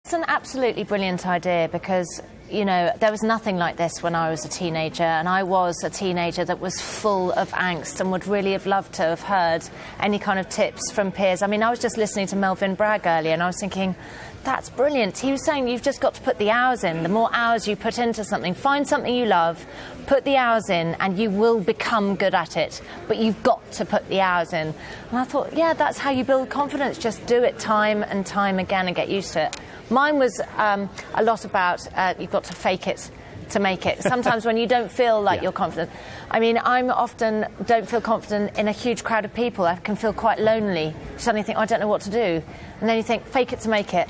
It's an absolutely brilliant idea because, you know, there was nothing like this when I was a teenager, and I was a teenager that was full of angst and would really have loved to have heard any kind of tips from peers. I mean, I was just listening to Melvin Bragg earlier and I was thinking, that's brilliant. He was saying you've just got to put the hours in. The more hours you put into something, find something you love, put the hours in, and you will become good at it. But you've got to put the hours in. And I thought, yeah, that's how you build confidence. Just do it time and time again and get used to it. Mine was a lot about you've got to fake it to make it. Sometimes when you don't feel like you're confident. I mean, I often don't feel confident in a huge crowd of people. I can feel quite lonely. You suddenly think, oh, I don't know what to do. And then you think, fake it to make it.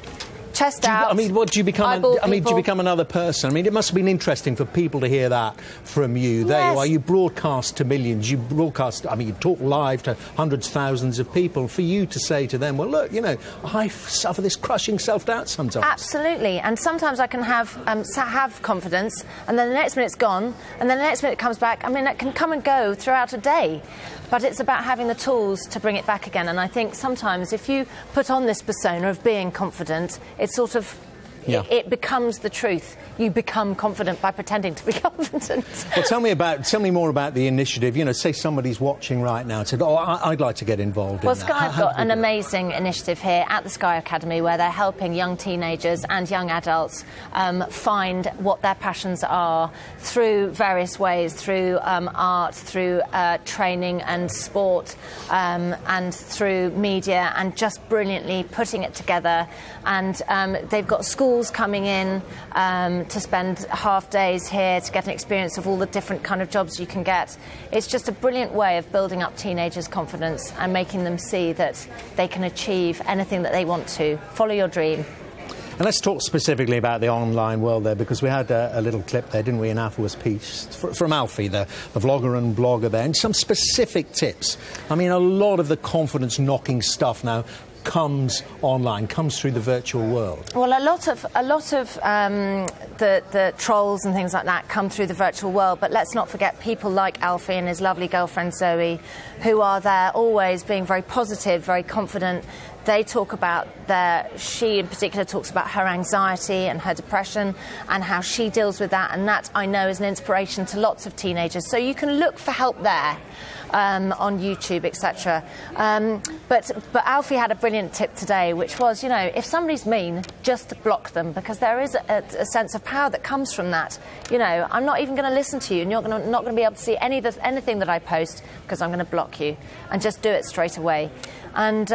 Chest out. I mean, what do you become? Do you become another person? I mean, it must have been interesting for people to hear that from you. Yes. There you are. You broadcast to millions. You broadcast. I mean, you talk live to hundreds, thousands of people. For you to say to them, "Well, look, you know, I suffer this crushing self-doubt sometimes." Absolutely. And sometimes I can have confidence, and then the next minute's gone, and then the next minute comes back. I mean, it can come and go throughout a day. But it's about having the tools to bring it back again. And I think sometimes if you put on this persona of being confident, it's sort of, it becomes the truth. You become confident by pretending to be confident. Well, tell me more about the initiative. You know, say somebody's watching right now and said, oh, I'd like to get involved in that. Well, Sky have got an amazing initiative here at the Sky Academy where they're helping young teenagers and young adults find what their passions are through various ways, through art, through training and sport, and through media, and just brilliantly putting it together. And they've got schools coming in to spend half days here to get an experience of all the different kind of jobs you can get. It's just a brilliant way of building up teenagers' confidence and making them see that they can achieve anything that they want to. Follow your dream. And let's talk specifically about the online world there, because we had a little clip there, didn't we, in Alfie's piece from Alfie, the vlogger and blogger there, and some specific tips. I mean, a lot of the confidence-knocking stuff now comes online, comes through the virtual world. Well, a lot of the trolls and things like that come through the virtual world, but let's not forget people like Alfie and his lovely girlfriend Zoe, who are there always being very positive, very confident. They talk about she in particular talks about her anxiety and her depression and how she deals with that, and that, I know, is an inspiration to lots of teenagers. So you can look for help there on YouTube, etc. But Alfie had a brilliant tip today, which was, you know, if somebody's mean, just block them, because there is a sense of power that comes from that. You know, I'm not even going to listen to you, and you're not going to be able to see anything that I post, because I'm going to block you, and just do it straight away. And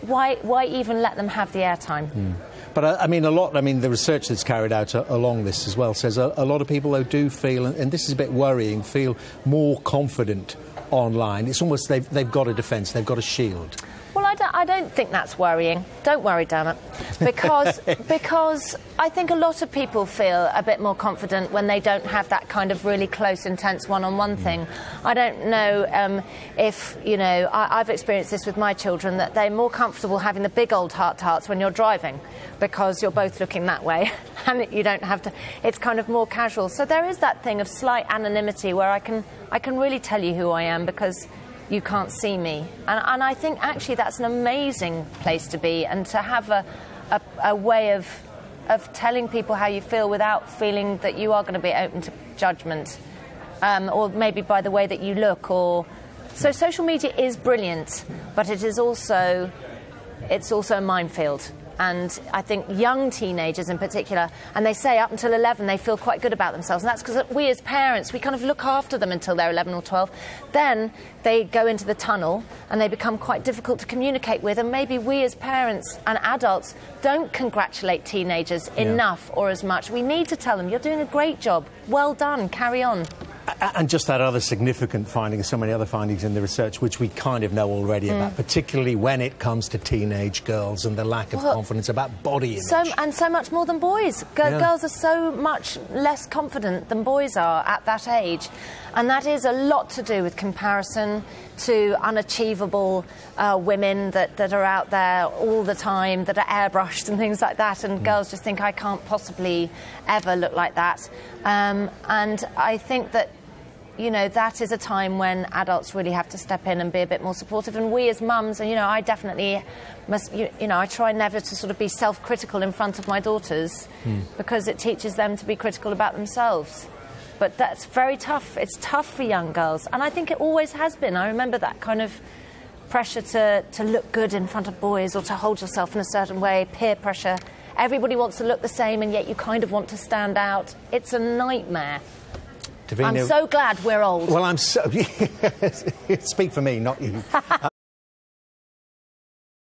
why even let them have the airtime? But I mean, the research that's carried out along this as well says a lot of people, though, do feel, and this is a bit worrying, feel more confident online. It's almost they've got a defence, they've got a shield. Well, I don't think that's worrying. Don't worry, damn it. Because I think a lot of people feel a bit more confident when they don't have that kind of really close, intense one-on-one thing. I don't know if, you know, I've experienced this with my children, that they're more comfortable having the big old heart-to-hearts when you're driving, because you're both looking that way and you don't have to, it's kind of more casual. So there is that thing of slight anonymity where I can really tell you who I am because you can't see me. And I think actually that's an amazing place to be, and to have a way of telling people how you feel without feeling that you are going to be open to judgment, or maybe by the way that you look. So social media is brilliant, but it's also a minefield. And I think young teenagers in particular, and they say up until 11 they feel quite good about themselves, and that's because we as parents, we kind of look after them until they're 11 or 12. Then they go into the tunnel and they become quite difficult to communicate with, and maybe we as parents and adults don't congratulate teenagers enough or as much. We need to tell them, you're doing a great job, well done, carry on. And just that other significant finding, so many other findings in the research which we kind of know already about, particularly when it comes to teenage girls and the lack of confidence about body image. And so much more than boys. Girls are so much less confident than boys are at that age. And that is a lot to do with comparison to unachievable women that are out there all the time, that are airbrushed and things like that, and girls just think, I can't possibly ever look like that. And I think that you know, that is a time when adults really have to step in and be a bit more supportive. And we as mums, and, you know, I definitely must, you know, I try never to sort of be self-critical in front of my daughters because it teaches them to be critical about themselves. But that's very tough. It's tough for young girls. And I think it always has been. I remember that kind of pressure to look good in front of boys or to hold yourself in a certain way, peer pressure. Everybody wants to look the same and yet you kind of want to stand out. It's a nightmare. Davina, I'm so glad we're old. Well, I'm so... Speak for me, not you.